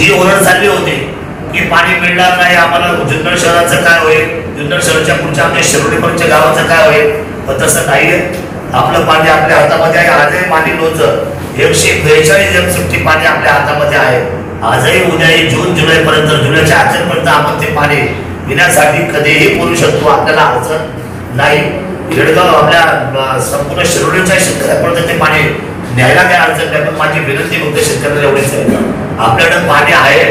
ही ओरड चालली होती की पाणी मिळणार नाही आम्हाला, जुन्नर शहराचं काय होईल, जुन्नर शहराच्या पुढच्या आमच्या शिरोडीपर्यंतच्या गावाचं काय होईल. पण तसं नाहीये. आपलं पाणी आपल्या हातामध्ये आहे. आजही पाणी लोचं 142 एमसीटी पाणी आपल्या हातामध्ये आहे. आजही उद्याही जून जुलैपर्यंत, जुलैच्या अखेरपर्यंत आपण ते पाणी पिण्यासाठी कधीही बोलू शकतो. आपल्याला अडचण नाही. येडगाव आपल्या संपूर्ण शिरोडीच्या शेतकऱ्यापर्यंत ते पाणी न्यायला काय अडचण नाही. पण माझी विनंती फक्त शेतकऱ्याला एवढीच आहे, आपल्याकडे पाणी आहे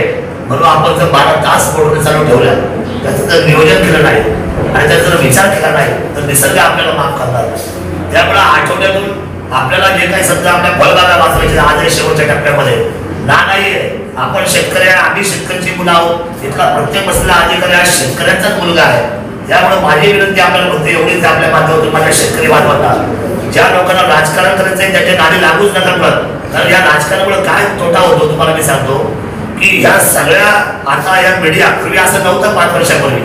म्हणून आपण जर 12 तास मोटर चालू ठेवल्या, त्याचं जर नियोजन केलं नाही आणि त्याचा जर विचार केला नाही तर निसर्ग आपल्याला माफ करणार. त्यामुळे आठवड्यातून आपल्याला जे काही सध्या आपल्या फळबागा वाचवायचे आजही शेवटच्या टप्प्यामध्ये नाहीये. आपण शेतकरी आहे, आम्ही शेतकऱ्यांची मुलं आहोत. इथला प्रत्येक बसलेला अधिकारी हा शेतकऱ्यांचाच मुलगा आहे. त्यामुळे माझी विनंती आपल्याला फक्त एवढीच आपल्या माध्यमातून माझ्या शेतकरी बांधवांना, ज्या लोकांना राजकारण करायचंय त्याच्या नादी लागूच नका पडत. कारण या राजकारणामुळे काय तोटा होतो तुम्हाला मी सांगतो की ह्या सगळ्या आता या मीडिया, पूर्वी असं नव्हतं 5 वर्षापूर्वी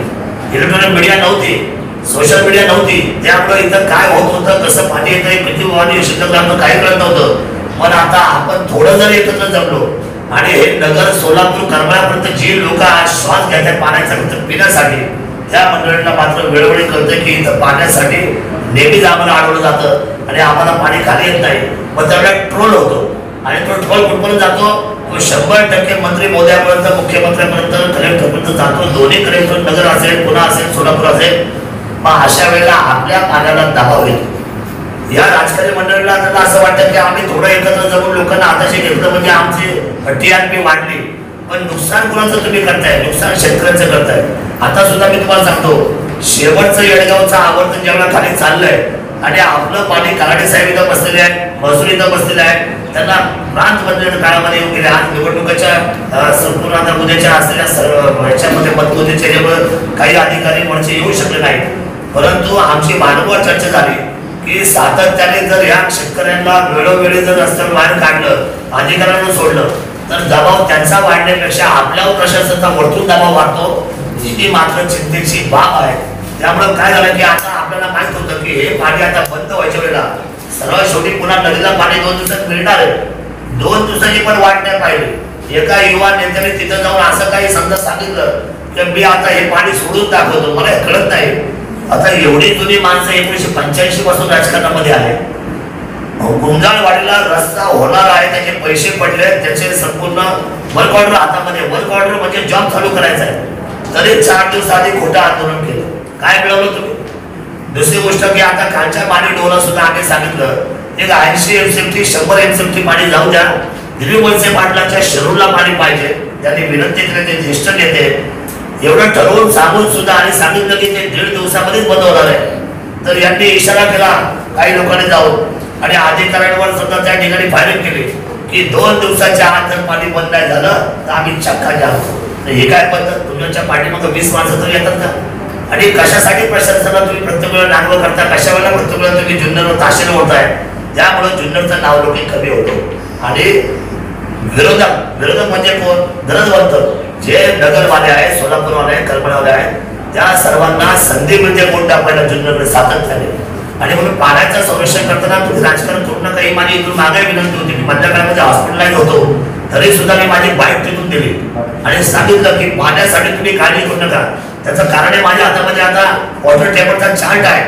इलेक्ट्रॉनिक मीडिया नव्हती, सोशल मीडिया नव्हती. त्यामुळे इथं काय होत होतं, कसं पाणी येतं, किती पाणी शिल्लक लागतं काही कळत नव्हतं. पण आता आपण थोडं जर एकत्र जमलो आणि हे नगर सोलापूर करमाळ्यापर्यंत जी लोक आज श्वास घ्यायच्या पाण्याचा पिण्यासाठी, त्या मंडळींना मात्र वेळोवेळी कळतं की इथं पाण्यासाठी नेहमीच आम्हाला अडवलं जातं आणि आम्हाला पाणी खाली येत नाही. मग त्यावेळेला ट्रोल होतो आणि तो ट्रोल कुठपर्यंत जातो, तो 100% मंत्री महोदयापर्यंत, मुख्यमंत्र्यांपर्यंत, कलेक्टरपर्यंत जातो. दोन्ही कलेक्टर, नगर असेल, पुणे असेल, सोलापूर असेल. मग अशा वेळेला आपल्या पाण्याला दबाव येतो. या राजकारणी मंडळीला असं वाटतं की आम्ही थोडं एकत्र जमून लोकांना हाताशी घेतलं म्हणजे आमची TRP वाढली. पण नुकसान कुणाचं तुम्ही करताय, नुकसान शेतकऱ्यांचं करताय. आता सुद्धा मी तुम्हाला सांगतो, शेवटचं येडगावचं आवर्तन जेवढा खाली चाललंय आणि आपलं पाणी कराडे साहेब इथं बसलेले आहे, महसूल इथं बसलेले आहे, त्यांना प्रांत बदलण्याच्या काळामध्ये येऊन गेले. आज निवडणुकीच्या संपूर्ण आता उद्याच्या असलेल्या याच्यामध्ये मतमोजणीच्या ज्यामुळे काही अधिकारी म्हणजे येऊ शकले नाहीत. परंतु आमची वारंवार चर्चा झाली की सातत्याने जर या शेतकऱ्यांना वेळोवेळी जर रस्त्यावर बाहेर काढलं, अधिकाऱ्यांना सोडलं तर दबाव त्यांचा वाढण्यापेक्षा आपल्यावर प्रशासनाचा वरतून दबाव वाढतो. ही मात्र चिंतेची बाब आहे. त्यामुळे काय झालं की आता आपल्याला माहित होतं की हे पाणी आता बंद व्हायच्या वेळेला सरळ शेवटी पुन्हा नदीला पाणी 2 दिवसात मिळणार आहे. 2 दिवसाची पण वाट नाही पाहिजे. एका युवा नेत्याने तिथं जाऊन असं काही समजा सांगितलं की मी आता हे पाणी सोडून दाखवतो, मला हे कळत नाही. आता एवढी जुनी माणसं 1985 पासून राजकारणामध्ये आहे. गुंजाळवाडीला रस्ता होणार आहे, त्याचे पैसे पडले, त्याचे संपूर्ण वर्क ऑर्डर हातामध्ये, वर्क ऑर्डर म्हणजे जॉब चालू करायचा आहे. तरी 4 दिवस आधी खोटं आंदोलन केलं. काय मिळवलं तुम्ही? दुसरी गोष्ट की आता कालच्या पाणी डोला सुद्धा आम्ही सांगितलं एक 80 एमसीटी 100 एमसीटी पाणी जाऊ द्या. दिलीप वळसे पाटलाच्या शिरूरला पाणी पाहिजे. त्यांनी विनंती केली, ते ज्येष्ठ नेते एवढं ठरवून सांगून सुद्धा आणि सांगितलं की ते 1.5 दिवसामध्येच बंद होणार आहे. तर यांनी इशारा केला काही लोकांनी जाऊन आणि अधिकाऱ्यांवर सुद्धा त्या ठिकाणी फायरिंग केली की 2 दिवसाच्या आत जर पाणी बंद नाही झालं तर आम्ही चक्का जाऊ. हे काय पद्धत? तुमच्या पाठीमागं 20 माणसं तरी येतात का? आणि कशासाठी प्रशासनाला तुम्ही प्रत्येक वेळेला नांगव करता, कशा वेळेला प्रत्येक वेळेला तुम्ही जुन्नरवर ताशेर होताय. त्यामुळे जुन्नरचं नाव लोक कमी होतो आणि विरोधक म्हणजे कोण? गरजवंत जे नगरवाले आहे, सोलापूरवाले आहे, करमाळवाले आहे, त्या सर्वांना संधी मिळते वोट टाकायला जुन्नरमध्ये सातत्याने. आणि म्हणून पाण्याचं संरक्षण करताना तुम्ही राजकारण करू नका ही माझी इथून मागे विनंती होती. मी मधल्या काळामध्ये हॉस्पिटलाइज होतो तरी सुद्धा मी माझी बाईक तिथून दिली आणि सांगितलं की पाण्यासाठी तुम्ही काळजी करू नका. त्याचं कारण आहे माझ्या हातामध्ये आता वॉटर टेबलचा चार्ट आहे.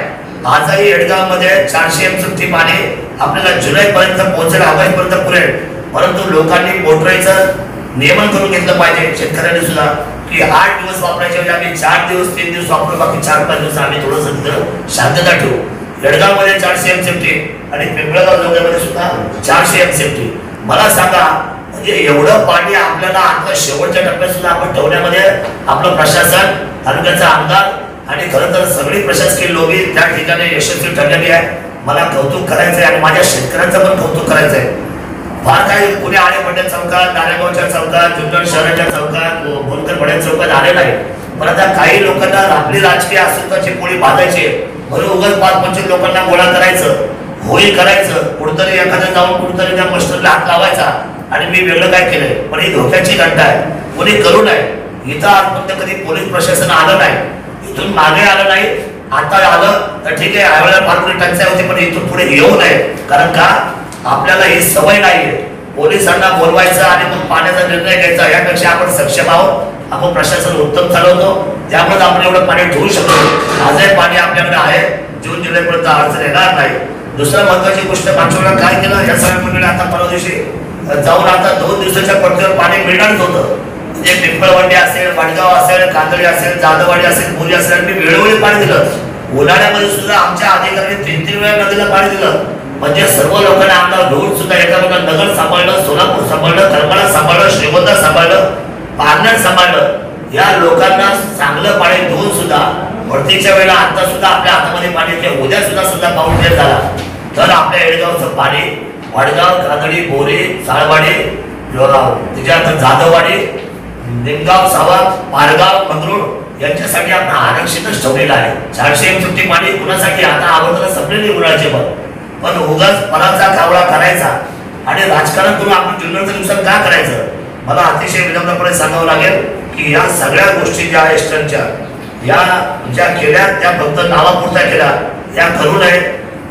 आजही येडगावमध्ये 400 एमसीटी पाणी आपल्याला जुलैपर्यंत पोहोचेल, ऑगस्टपर्यंत पुरेल. परंतु लोकांनी मोटरीचं नियमन करून घेतलं पाहिजे. शेतकऱ्यांनी सुद्धा की 8 दिवस वापरायचे म्हणजे आम्ही 4 दिवस 3 दिवस वापरू, बाकी 4-5 दिवस आम्ही थोडंसं शांतता ठेवू. येडगावमध्ये 400 एमसीटी आणि पिंपळगाव जोग्यामध्ये सुद्धा 400 एमसीटी. मला सांगा म्हणजे एवढं पाणी आपल्याला आता शेवटच्या टप्प्यात सुद्धा आपण ठेवण्यामध्ये आपलं प्रशासन, तालुक्याचा आमदार आणि खरं तर सगळी प्रशासकीय लोक त्या ठिकाणी यशस्वी ठरलेली आहे. मला कौतुक करायचंय आणि माझ्या शेतकऱ्यांचं पण कौतुक करायचंय. फार काही पुणे आळेपट्ट्या चौकात, नारायणगावच्या चौकात, जुन्नर शहराच्या चौकात, बोलकर चौकात आले नाही. पण आता काही लोकांना आपली राजकीय अस्तित्वाची पोळी बांधायची म्हणून उगाच 5-25 लोकांना गोळा करायचं, होळी करायचं, कुठतरी एखादं जाऊन कुठतरी त्या मस्टरला हात लावायचा आणि मी वेगळं काय केलंय. पण ही धोक्याची घटना आहे, कोणी करू नये. इथं आजपर्यंत कधी पोलीस प्रशासन आलं नाही, इथून मागे आलं नाही. आता आलं तर ठीक आहे, यावेळेला फार मोठी टंचाई होती पण इथून पुढे येऊ नये. कारण का आपल्याला ही सवय नाहीये पोलिसांना बोलवायचं आणि मग पाण्याचा निर्णय घ्यायचा, यापेक्षा आपण सक्षम आहोत, आपण प्रशासन उत्तम चालवतो, त्यामुळे आपण एवढं पाणी ठेवू शकतो. आजही पाणी आपल्याकडे आहे, जून जुलैपर्यंत अडचण येणार नाही. दुसरं महत्वाची गोष्ट मागच्या काय केलं, या सगळ्या मंडळी आता परवा दिवशी जाऊन आता 2 दिवसाच्या पट्टीवर पाणी मिळणारच होतं. म्हणजे पिंपळवंडी असेल, वडगाव असेल, कांदळी असेल, जाधववाडी असेल, बोरी असेल, मी वेळोवेळी पाणी दिलं. उन्हाळ्यामध्ये सुद्धा आमच्या अधिकाऱ्यांनी 3-3 वेळा नदीला पाणी दिलं. म्हणजे सर्व लोकांना आमदार घेऊन सुद्धा एकामेकांना नगर सांभाळलं, सोलापूर सांभाळलं, करमाळा सांभाळलं, श्रीगोंदा सांभाळलं, पारनेर सांभाळलं. या लोकांना चांगलं पाणी देऊन सुद्धा भरतीच्या वेळेला आता सुद्धा आपल्या हातामध्ये पाणी, उद्या सुद्धा पाऊस लेट झाला तर आपल्या येळगावचं पाणी वडगाव, कांदळी, बोरी, साळवाडी, त्याच्यानंतर जाधववाडी, निमगाव, सावत, पारगाव, मंगरूळ यांच्यासाठी आपण आरक्षितच ठेवलेलं आहे. 400 MCT पाणी कुणासाठी आता आवर्तन संपलेली उन्हाळ्याचे पण उगाच पराचा कावळा करायचा आणि राजकारण करून आपण जुन्नरचं नुकसान का करायचं. मला अतिशय विनम्रपणे सांगावं लागेल की या सगळ्या गोष्टी ज्या एस्टनच्या या ज्या केल्या त्या फक्त नावापुरत्या केल्या, या करू नये.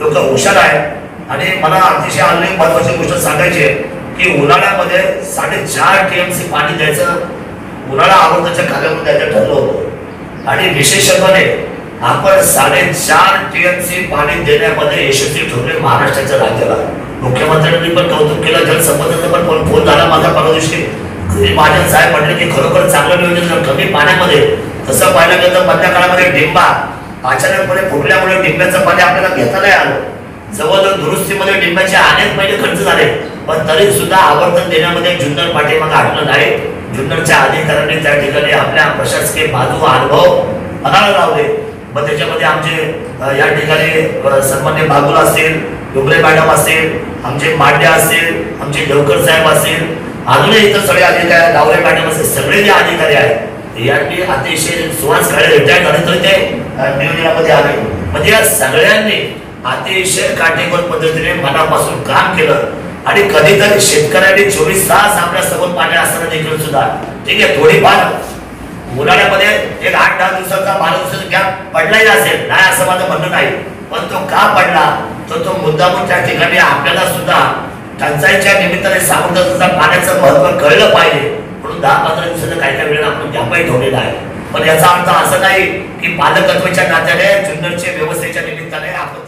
लोक हुशार आहेत आणि मला अतिशय अनेक महत्वाची गोष्ट सांगायची आहे की उन्हाळ्यामध्ये 4.5 TMC पाणी द्यायचं उन्हाळा आवर्तनच्या कालावधीमध्ये द्यायचं ठरलं होतं आणि विशेषत्वाने आपण 4.5 TMC पाणी देण्यामध्ये यशस्वी ठरले महाराष्ट्राच्या राज्याला. मुख्यमंत्र्यांनी पण कौतुक केलं, जलसंपदाचा पण फोन झाला माझा परवा दिवशी. महाजन साहेब म्हटले की खरोखर चांगलं नियोजन, कमी पाण्यामध्ये. तसं पाहिलं गेलं तर मधल्या काळामध्ये डिंबा अचानकपणे फुटल्यामुळे डिंब्याचं पाणी आपल्याला घेता नाही आलं. जवळजवळ दुरुस्तीमध्ये डिंब्याचे अनेक महिने खर्च झाले, पण तरी सुद्धा आवर्तन देण्यामध्ये जुन्नर पाठीमागे हटलं नाही. जुन्नरच्या अधिकाऱ्यांनी त्या ठिकाणी आपल्या प्रशासकीय बाजू अनुभव पणाला लावले. मग त्याच्यामध्ये आमचे या ठिकाणी सन्मान्य बागुल असतील, डोंगरे मॅडम असतील, आमचे मांडे असतील, आमचे देवकर साहेब असतील, अजूनही इतर सगळे अधिकारी, डावरे मॅडम असतील, सगळे जे अधिकारी आहेत यांनी अतिशय सुवास काळे रिटायर झाले तरी ते नियोजनामध्ये आले. म्हणजे या सगळ्यांनी अतिशय काटेकोर पद्धतीने मनापासून काम केलं आणि कधीतरी शेतकऱ्यांनी 24 तास आपल्या सोबत पाणी असताना देखील सुद्धा ठीक आहे थोडीफार उन्हाळ्यामध्ये एक 8-10 दिवसाचा 12 दिवसाचा गॅप पडलाही असेल, नाही असं माझं म्हणणं नाही, पण तो का पडला तर तो मुद्दामून त्या ठिकाणी आपल्याला सुद्धा टंचाईच्या निमित्ताने सामुदायिक पाण्याचं महत्व कळलं पाहिजे म्हणून 10-15 दिवसाचं काही वेळेला आपण गॅपही ठेवलेला आहे. पण याचा अर्थ असं नाही की पालकत्वाच्या नात्याने जुन्नरच्या व्यवस्थेच्या निमित्ताने आपण